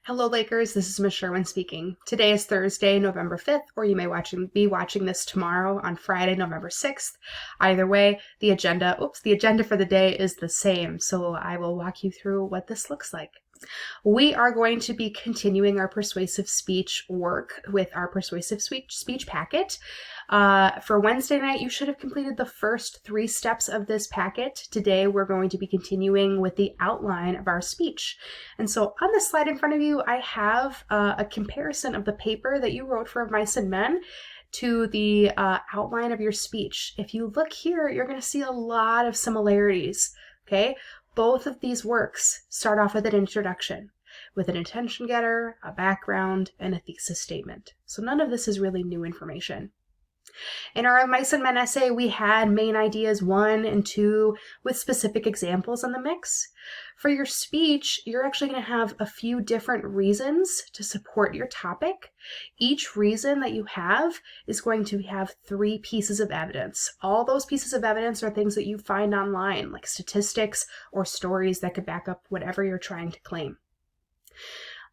Hello, Lakers. This is Ms. Sherwin speaking. Today is Thursday, November 5th, or you may be watching this tomorrow on Friday, November 6th. Either way, the agenda for the day is the same, so I will walk you through what this looks like. We are going to be continuing our persuasive speech work with our persuasive speech packet. For Wednesday night, you should have completed the first 3 steps of this packet. Today, we're going to be continuing with the outline of our speech. And so on the slide in front of you, I have a comparison of the paper that you wrote for Mice and Men to the outline of your speech. If you look here, you're going to see a lot of similarities, okay? Both of these works start off with an introduction, with an intention getter, a background, and a thesis statement. So none of this is really new information. In our Mice and Men essay, we had main ideas 1 and 2 with specific examples in the mix. For your speech, you're actually going to have a few different reasons to support your topic. Each reason that you have is going to have 3 pieces of evidence. All those pieces of evidence are things that you find online, like statistics or stories that could back up whatever you're trying to claim.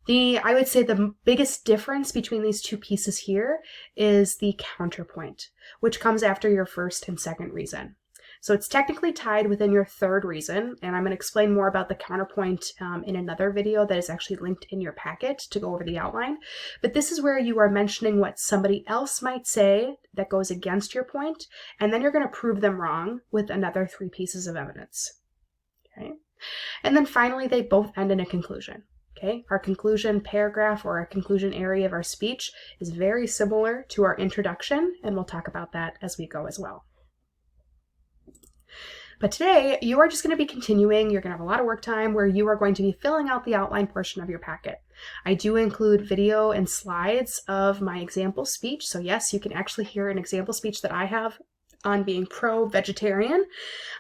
I would say the biggest difference between these 2 pieces here is the counterpoint, which comes after your first and second reason. So it's technically tied within your third reason, and I'm going to explain more about the counterpoint in another video that is actually linked in your packet to go over the outline. But this is where you are mentioning what somebody else might say that goes against your point, and then you're going to prove them wrong with another 3 pieces of evidence. Okay? And then finally, they both end in a conclusion. Okay, our conclusion paragraph or our conclusion area of our speech is very similar to our introduction, and we'll talk about that as we go as well. But today, you are just going to be continuing. You're going to have a lot of work time where you are going to be filling out the outline portion of your packet. I do include video and slides of my example speech. So yes, you can actually hear an example speech that I have on being pro-vegetarian,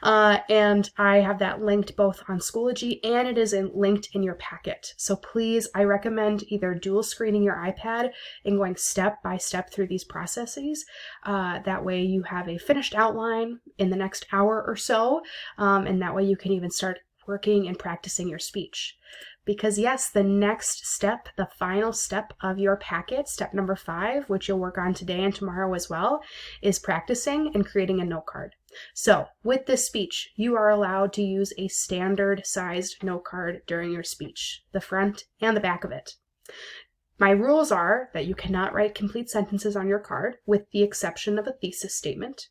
and I have that linked both on Schoology and it is linked in your packet. So please, I recommend either dual screening your iPad and going step by step through these processes. That way you have a finished outline in the next hour or so, and that way you can even start working and practicing your speech. Because yes, the next step, the final step of your packet, step number 5, which you'll work on today and tomorrow as well, is practicing and creating a note card. So with this speech, you are allowed to use a standard sized note card during your speech, the front and the back of it. My rules are that you cannot write complete sentences on your card, with the exception of a thesis statement.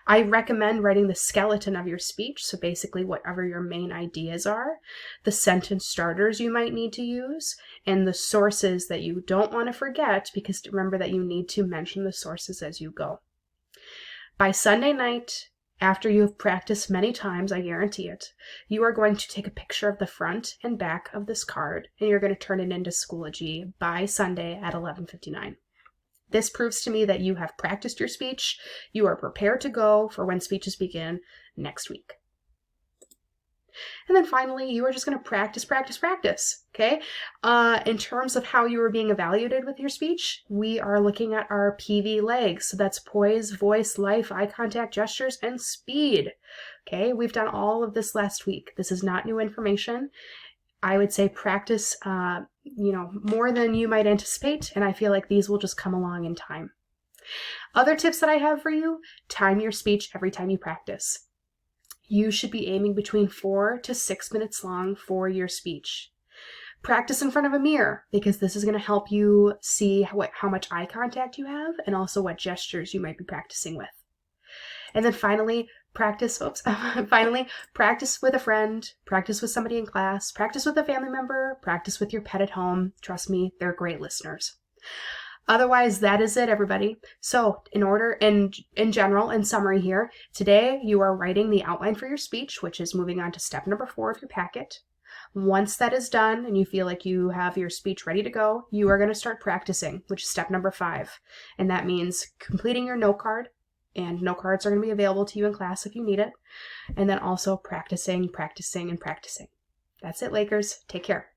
I recommend writing the skeleton of your speech, so basically whatever your main ideas are, the sentence starters you might need to use, and the sources that you don't want to forget, because remember that you need to mention the sources as you go. By Sunday night, after you have practiced many times, I guarantee it, you are going to take a picture of the front and back of this card, and you're going to turn it into Schoology by Sunday at 11:59. This proves to me that you have practiced your speech. You are prepared to go for when speeches begin next week. And then finally, you are just going to practice, okay? In terms of how you are being evaluated with your speech, we are looking at our PV legs. So that's poise, voice, life, eye contact, gestures, and speed. Okay, we've done all of this last week. This is not new information. I would say practice, more than you might anticipate, and I feel like these will just come along in time. Other tips that I have for you: time your speech every time you practice. You should be aiming between 4 to 6 minutes long for your speech. Practice in front of a mirror, because this is going to help you see how much eye contact you have and also what gestures you might be practicing with. And then finally, practice with a friend, practice with somebody in class, practice with a family member, practice with your pet at home. Trust me, they're great listeners. Otherwise, that is it, everybody. So in general, in summary here, today you are writing the outline for your speech, which is moving on to step number 4 of your packet. Once that is done and you feel like you have your speech ready to go, you are going to start practicing, which is step number 5. And that means completing your note card. And note cards are going to be available to you in class if you need it. And then also practicing. That's it, Lakers. Take care.